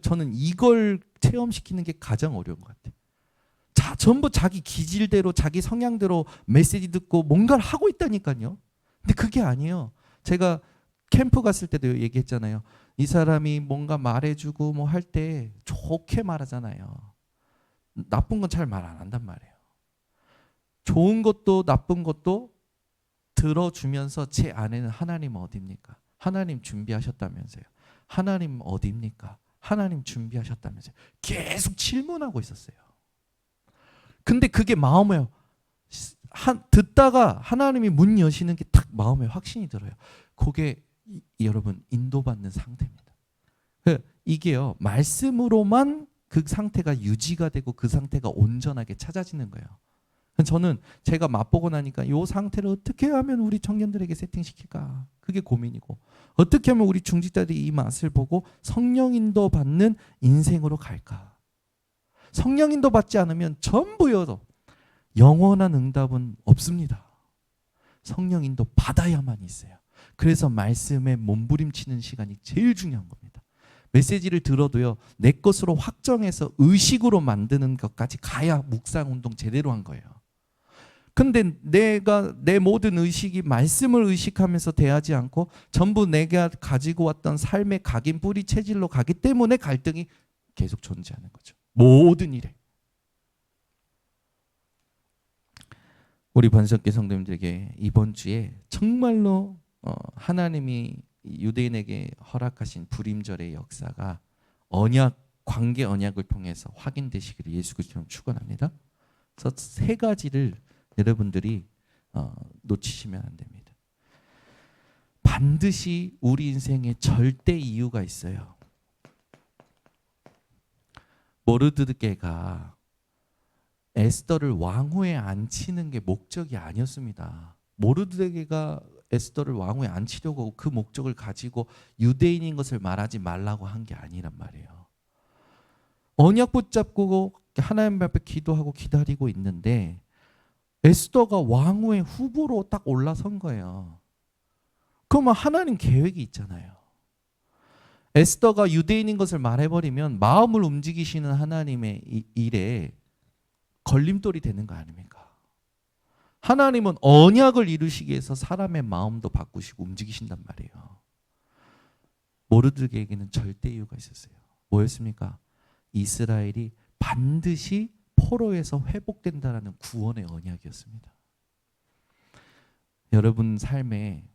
저는 이걸 체험시키는 게 가장 어려운 것 같아요. 전부 자기 기질대로, 자기 성향대로 메시지 듣고 뭔가를 하고 있다니까요. 근데 그게 아니에요. 제가 캠프 갔을 때도 얘기했잖아요. 이 사람이 뭔가 말해주고 뭐 할 때 좋게 말하잖아요. 나쁜 건 잘 말 안 한단 말이에요. 좋은 것도 나쁜 것도 들어주면서 제 안에는 하나님 어디입니까? 하나님 준비하셨다면서요. 하나님 어디입니까? 하나님 준비하셨다면서요. 계속 질문하고 있었어요. 근데 그게 마음에 듣다가 하나님이 문 여시는 게 딱 마음에 확신이 들어요. 그게 여러분 인도받는 상태입니다. 이게요, 말씀으로만 그 상태가 유지가 되고 그 상태가 온전하게 찾아지는 거예요. 저는 제가 맛보고 나니까 이 상태를 어떻게 하면 우리 청년들에게 세팅시킬까? 그게 고민이고, 어떻게 하면 우리 중직자들이 이 맛을 보고 성령 인도 받는 인생으로 갈까? 성령 인도 받지 않으면 전부여도 영원한 응답은 없습니다. 성령 인도 받아야만 있어요. 그래서 말씀에 몸부림치는 시간이 제일 중요한 겁니다. 메시지를 들어도요, 내 것으로 확정해서 의식으로 만드는 것까지 가야 묵상 운동 제대로 한 거예요. 근데 내 모든 의식이 말씀을 의식하면서 대하지 않고 전부 내가 가지고 왔던 삶의 각인 뿌리 체질로 가기 때문에 갈등이 계속 존재하는 거죠. 모든 일에. 우리 번석계 성도님들에게 이번 주에 정말로 하나님이 유대인에게 허락하신 불임절의 역사가 관계 언약을 통해서 확인되시기를 예수 그리스도로 축원합니다. 그래서 세 가지를 여러분들이 놓치시면 안 됩니다. 반드시 우리 인생에 절대 이유가 있어요. 모르드게가 에스더를 왕후에 앉히는 게 목적이 아니었습니다. 모르드게가 에스더를 왕후에 앉히려고 그 목적을 가지고 유대인인 것을 말하지 말라고 한 게 아니란 말이에요. 언약 붙잡고 하나님 앞에 기도하고 기다리고 있는데 에스더가 왕후의 후보로 딱 올라선 거예요. 그러면 하나님 계획이 있잖아요. 에스더가 유대인인 것을 말해버리면 마음을 움직이시는 하나님의 일에 걸림돌이 되는 거 아닙니까? 하나님은 언약을 이루시기 위해서 사람의 마음도 바꾸시고 움직이신단 말이에요. 모르드게에게는 절대 이유가 있었어요. 뭐였습니까? 이스라엘이 반드시 포로에서 회복된다라는 구원의 언약이었습니다. 여러분 삶에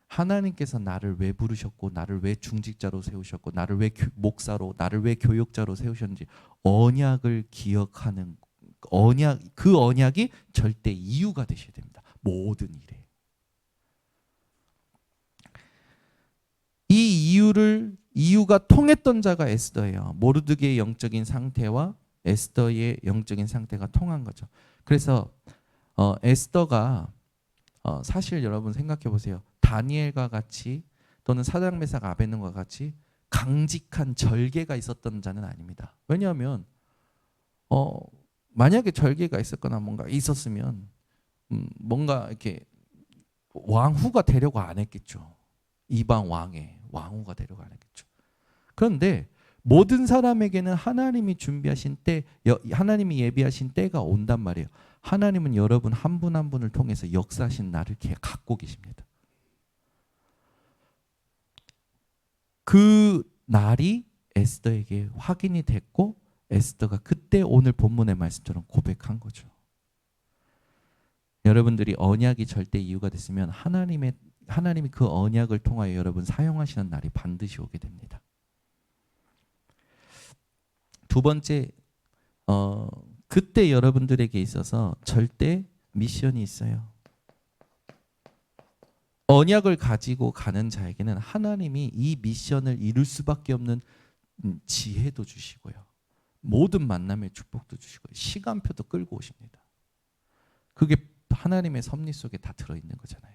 하나님께서 나를 왜 부르셨고, 나를 왜 중직자로 세우셨고, 나를 왜 목사로, 나를 왜 교육자로 세우셨는지 언약을 기억하는 그 언약이 절대 이유가 되셔야 됩니다. 모든 일에. 이 이유가 통했던 자가 에스더예요. 모르드게의 영적인 상태와 에스더의 영적인 상태가 통한 거죠. 그래서 에스더가 사실 여러분 생각해 보세요. 다니엘과 같이 또는 사드락 메삭 아베느고와 같이 강직한 절개가 있었던 자는 아닙니다. 왜냐하면 만약에 절개가 있었거나 뭔가 있었으면 뭔가 이렇게 왕후가 되려고 안 했겠죠. 이방 왕의 왕후가 되려고 안 했겠죠. 그런데 모든 사람에게는 하나님이 준비하신 때, 하나님이 예비하신 때가 온단 말이에요. 하나님은 여러분 한 분 한 분을 통해서 역사하신 날을 갖고 계십니다. 그 날이 에스더에게 확인이 됐고 에스더가 그때 오늘 본문의 말씀처럼 고백한 거죠. 여러분들이 언약이 절대 이유가 됐으면 하나님이 그 언약을 통하여 여러분 사용하시는 날이 반드시 오게 됩니다. 두 번째, 그때 여러분들에게 있어서 절대 미션이 있어요. 언약을 가지고 가는 자에게는 하나님이 이 미션을 이룰 수밖에 없는 지혜도 주시고요. 모든 만남의 축복도 주시고요. 시간표도 끌고 오십니다. 그게 하나님의 섭리 속에 다 들어있는 거잖아요.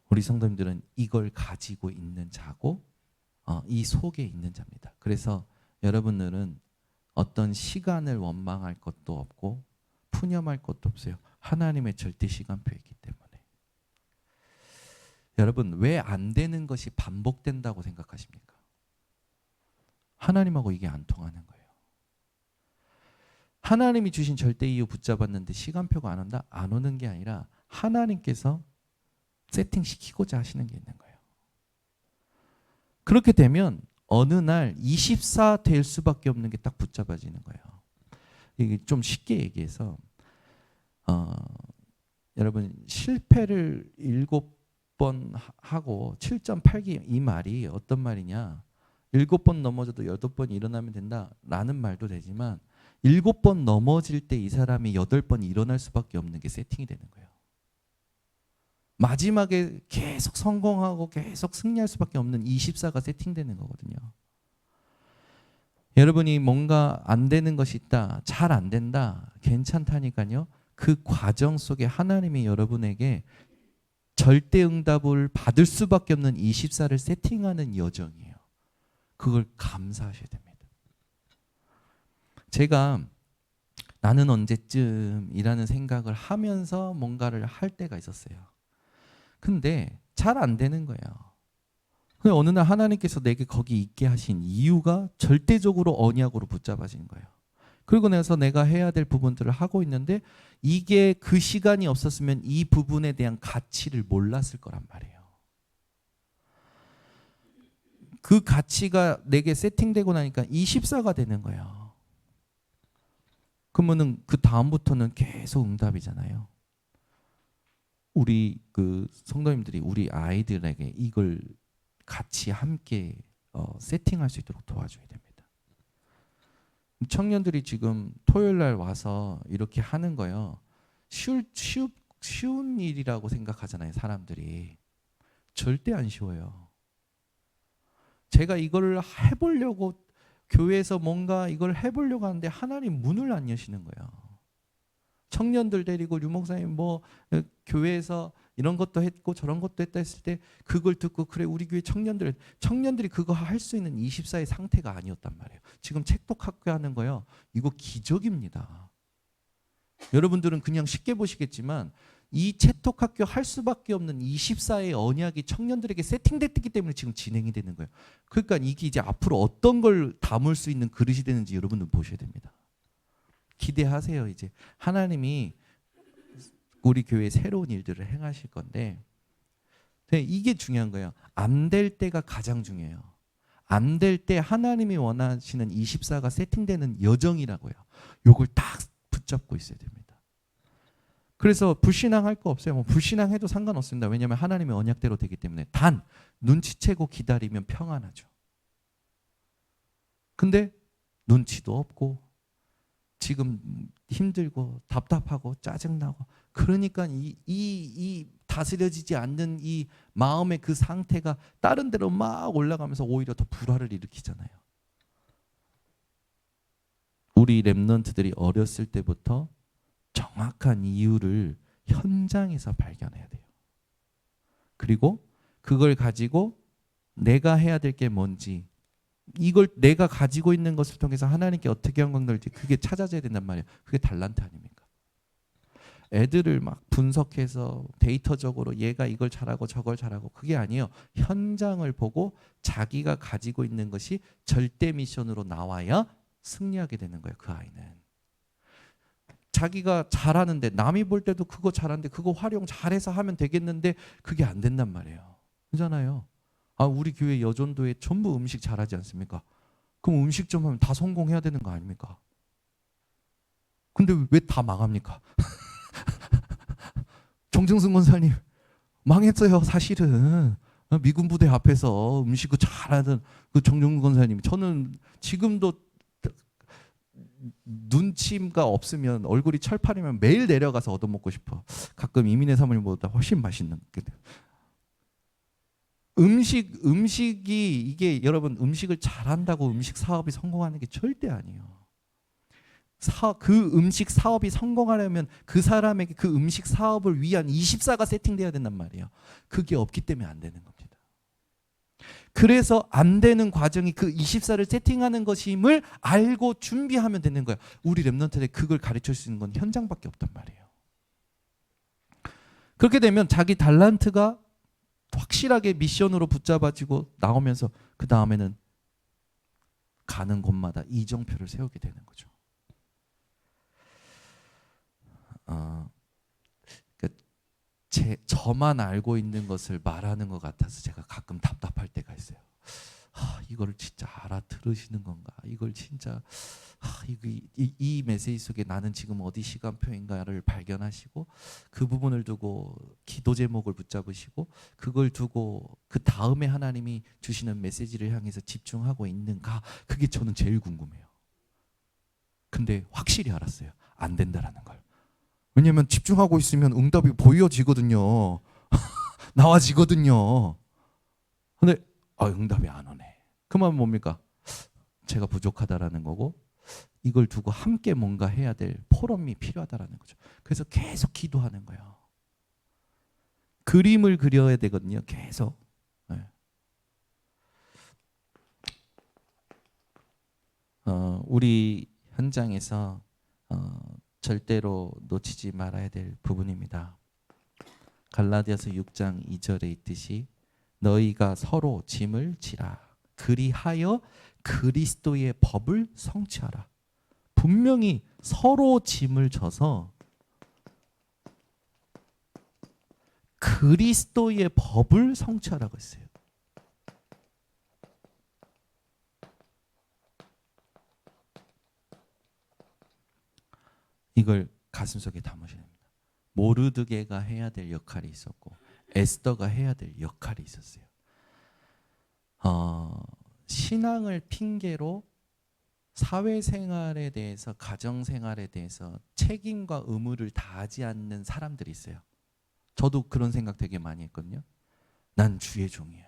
우리 성도님들은 이걸 가지고 있는 자고 이 속에 있는 자입니다. 그래서 여러분들은 어떤 시간을 원망할 것도 없고 푸념할 것도 없어요. 하나님의 절대 시간표이기 때문에. 여러분 왜 안 되는 것이 반복된다고 생각하십니까? 하나님하고 이게 안 통하는 거예요. 하나님이 주신 절대 이유 붙잡았는데 시간표가 안 온다? 안 오는 게 아니라 하나님께서 세팅시키고자 하시는 게 있는 거예요. 그렇게 되면 어느 날 24 될 수밖에 없는 게 딱 붙잡아지는 거예요. 이게 좀 쉽게 얘기해서 여러분 실패를 7번 하고 7.8기 이 말이 어떤 말이냐? 7번 넘어져도 8번 일어나면 된다라는 말도 되지만 7번 넘어질 때 이 사람이 8번 일어날 수밖에 없는 게 세팅이 되는 거예요. 마지막에 계속 성공하고 계속 승리할 수밖에 없는 24가 세팅되는 거거든요. 여러분이 뭔가 안 되는 것이 있다, 잘 안 된다, 괜찮다니까요. 그 과정 속에 하나님이 여러분에게 절대 응답을 받을 수밖에 없는 24를 세팅하는 여정이에요. 그걸 감사하셔야 됩니다. 제가 나는 언제쯤이라는 생각을 하면서 뭔가를 할 때가 있었어요. 근데 잘 안 되는 거예요. 근데 어느 날 하나님께서 내게 거기 있게 하신 이유가 절대적으로 언약으로 붙잡아진 거예요. 그리고 나서 내가 해야 될 부분들을 하고 있는데 이게 그 시간이 없었으면 이 부분에 대한 가치를 몰랐을 거란 말이에요. 그 가치가 내게 세팅되고 나니까 24가 되는 거예요. 그러면은 그 다음부터는 계속 응답이잖아요. 우리 그 성도님들이 우리 아이들에게 이걸 같이 함께 세팅할 수 있도록 도와줘야 됩니다. 청년들이 지금 토요일 날 와서 이렇게 하는 거요. 쉬운 일이라고 생각하잖아요, 사람들이. 절대 안 쉬워요. 제가 이걸 해보려고 교회에서 뭔가 이걸 해보려고 하는데 하나님 문을 안 여시는 거예요. 청년들 데리고 류목사님 뭐 교회에서 이런 것도 했고 저런 것도 했다 했을 때 그걸 듣고 그래 우리 교회 청년들이 그거 할 수 있는 24의 상태가 아니었단 말이에요. 지금 책독학교 하는 거요. 이거 기적입니다. 여러분들은 그냥 쉽게 보시겠지만 이 책독학교 할 수밖에 없는 24의 언약이 청년들에게 세팅됐기 때문에 지금 진행이 되는 거예요. 그러니까 이게 이제 앞으로 어떤 걸 담을 수 있는 그릇이 되는지 여러분들 보셔야 됩니다. 기대하세요. 이제 하나님이 우리 교회에 새로운 일들을 행하실 건데 이게 중요한 거예요. 안 될 때가 가장 중요해요. 안 될 때 하나님이 원하시는 24가 세팅되는 여정이라고요. 요걸 딱 붙잡고 있어야 됩니다. 그래서 불신앙할 거 없어요. 뭐 불신앙해도 상관없습니다. 왜냐하면 하나님의 언약대로 되기 때문에. 단 눈치채고 기다리면 평안하죠. 근데 눈치도 없고 지금 힘들고 답답하고 짜증나고 그러니까 이 다스려지지 않는 이 마음의 그 상태가 다른 데로 막 올라가면서 오히려 더 불화를 일으키잖아요. 우리 렘넌트들이 어렸을 때부터 정확한 이유를 현장에서 발견해야 돼요. 그리고 그걸 가지고 내가 해야 될 게 뭔지, 이걸 내가 가지고 있는 것을 통해서 하나님께 어떻게 한 건지 그게 찾아져야 된단 말이에요. 그게 달란트 아닙니까? 애들을 막 분석해서 데이터적으로 얘가 이걸 잘하고 저걸 잘하고 그게 아니에요. 현장을 보고 자기가 가지고 있는 것이 절대 미션으로 나와야 승리하게 되는 거예요. 그 아이는. 자기가 잘하는데 남이 볼 때도 그거 잘하는데 그거 활용 잘해서 하면 되겠는데 그게 안 된단 말이에요. 그렇잖아요. 아, 우리 교회 여전도에 전부 음식 잘하지 않습니까? 그럼 음식점 하면 다 성공해야 되는 거 아닙니까? 근데 왜 다 망합니까? 정정승 권사님 망했어요. 사실은 미군 부대 앞에서 음식을 잘하는 그 정정승 권사님, 저는 지금도 눈치가 없으면 얼굴이 철판이면 매일 내려가서 얻어먹고 싶어. 가끔 이민의 사모님보다 훨씬 맛있는. 음식이 이게 여러분 음식을 잘한다고 음식 사업이 성공하는 게 절대 아니에요. 그 음식 사업이 성공하려면 그 사람에게 그 음식 사업을 위한 24가 세팅돼야 된단 말이에요. 그게 없기 때문에 안 되는 겁니다. 그래서 안 되는 과정이 그 24를 세팅하는 것임을 알고 준비하면 되는 거예요. 우리 렘넌트들에 그걸 가르칠 수 있는 건 현장밖에 없단 말이에요. 그렇게 되면 자기 달란트가 확실하게 미션으로 붙잡아지고 나오면서 그 다음에는 가는 곳마다 이정표를 세우게 되는 거죠. 저만 알고 있는 것을 말하는 것 같아서 제가 가끔 답답할 때가 있어요. 이걸 진짜 알아들으시는 건가? 이걸 진짜 이 메시지 속에 나는 지금 어디 시간표인가를 발견하시고 그 부분을 두고 기도 제목을 붙잡으시고 그걸 두고 그 다음에 하나님이 주시는 메시지를 향해서 집중하고 있는가? 그게 저는 제일 궁금해요. 근데 확실히 알았어요. 안 된다라는 걸. 왜냐하면 집중하고 있으면 응답이 보여지거든요. 나와지거든요. 근데 응답이 안 오네. 그러면 뭡니까? 제가 부족하다라는 거고 이걸 두고 함께 뭔가 해야 될 포럼이 필요하다라는 거죠. 그래서 계속 기도하는 거예요. 그림을 그려야 되거든요. 계속. 네. 우리 현장에서 절대로 놓치지 말아야 될 부분입니다. 갈라디아서 6장 2절에 있듯이 너희가 서로 짐을 지라 그리하여 그리스도의 법을 성취하라. 분명히 서로 짐을 져서 그리스도의 법을 성취하라고 했어요. 이걸 가슴속에 담으셔야 됩니다. 모르드게가 해야 될 역할이 있었고 에스더가 해야 될 역할이 있었어요. 신앙을 핑계로 사회생활에 대해서 가정생활에 대해서 책임과 의무를 다하지 않는 사람들이 있어요. 저도 그런 생각 되게 많이 했거든요. 난 주의 종이야.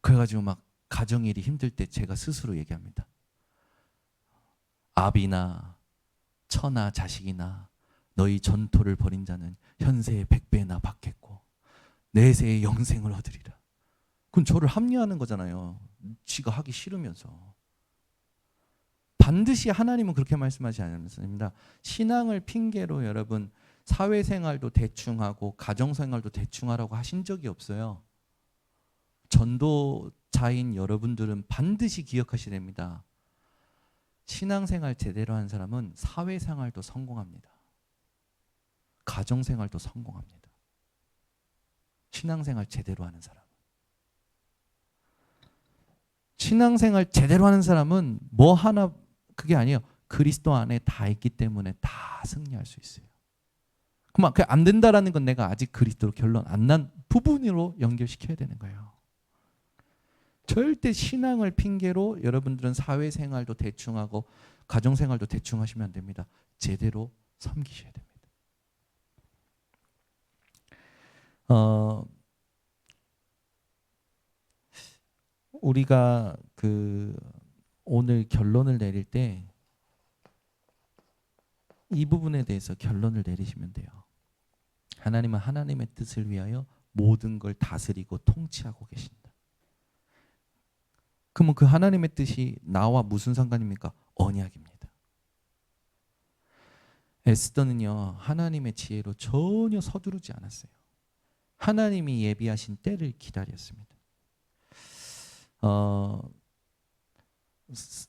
그래가지고 막 가정일이 힘들 때 제가 스스로 얘기합니다. 아비나 처나 자식이나 너희 전토를 벌인 자는 현세의 100배나 받겠고 내세의 영생을 얻으리라. 그건 저를 합리화하는 거잖아요. 지가 하기 싫으면서. 반드시 하나님은 그렇게 말씀하지 않습니다. 신앙을 핑계로 여러분 사회생활도 대충 하고 가정생활도 대충 하라고 하신 적이 없어요. 전도자인 여러분들은 반드시 기억하셔야 됩니다. 신앙생활 제대로 한 사람은 사회생활도 성공합니다. 가정생활도 성공합니다. 신앙생활 제대로 하는 사람. 신앙생활 제대로 하는 사람은 뭐 하나 그게 아니에요. 그리스도 안에 다 있기 때문에 다 승리할 수 있어요. 그만 안 된다라는 건 내가 아직 그리스도로 결론 안 난 부분으로 연결시켜야 되는 거예요. 절대 신앙을 핑계로 여러분들은 사회생활도 대충 하고 가정생활도 대충 하시면 안 됩니다. 제대로 섬기셔야 됩니다. 우리가 오늘 결론을 내릴 때 이 부분에 대해서 결론을 내리시면 돼요. 하나님은 하나님의 뜻을 위하여 모든 걸 다스리고 통치하고 계신다. 그러면 그 하나님의 뜻이 나와 무슨 상관입니까? 언약입니다. 에스더는요, 하나님의 지혜로 전혀 서두르지 않았어요. 하나님이 예비하신 때를 기다렸습니다.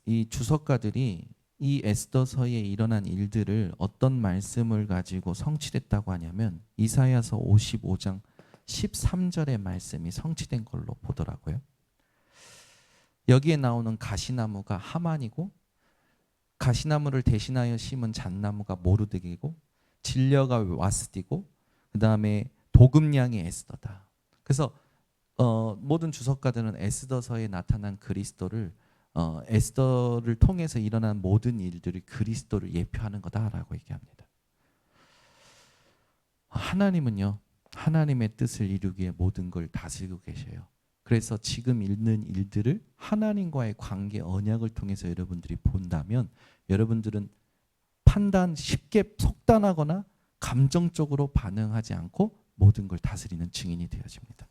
이 주석가들이 이 에스더서에 일어난 일들을 어떤 말씀을 가지고 성취됐다고 하냐면 이사야서 55장 13절의 말씀이 성취된 걸로 보더라고요. 여기에 나오는 가시나무가 하만이고 가시나무를 대신하여 심은 잣나무가 모르드기고 진려가 와스디고 그 다음에 도금냥이 에스더다. 그래서 모든 주석가들은 에스더서에 나타난 그리스도를 에스더를 통해서 일어난 모든 일들이 그리스도를 예표하는 거다라고 얘기합니다. 하나님은요, 하나님의 뜻을 이루기 위해 모든 걸 다스리고 계셔요. 그래서 지금 있는 일들을 하나님과의 관계 언약을 통해서 여러분들이 본다면 여러분들은 판단 쉽게 속단하거나 감정적으로 반응하지 않고 모든 걸 다스리는 증인이 되어집니다.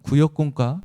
구역공과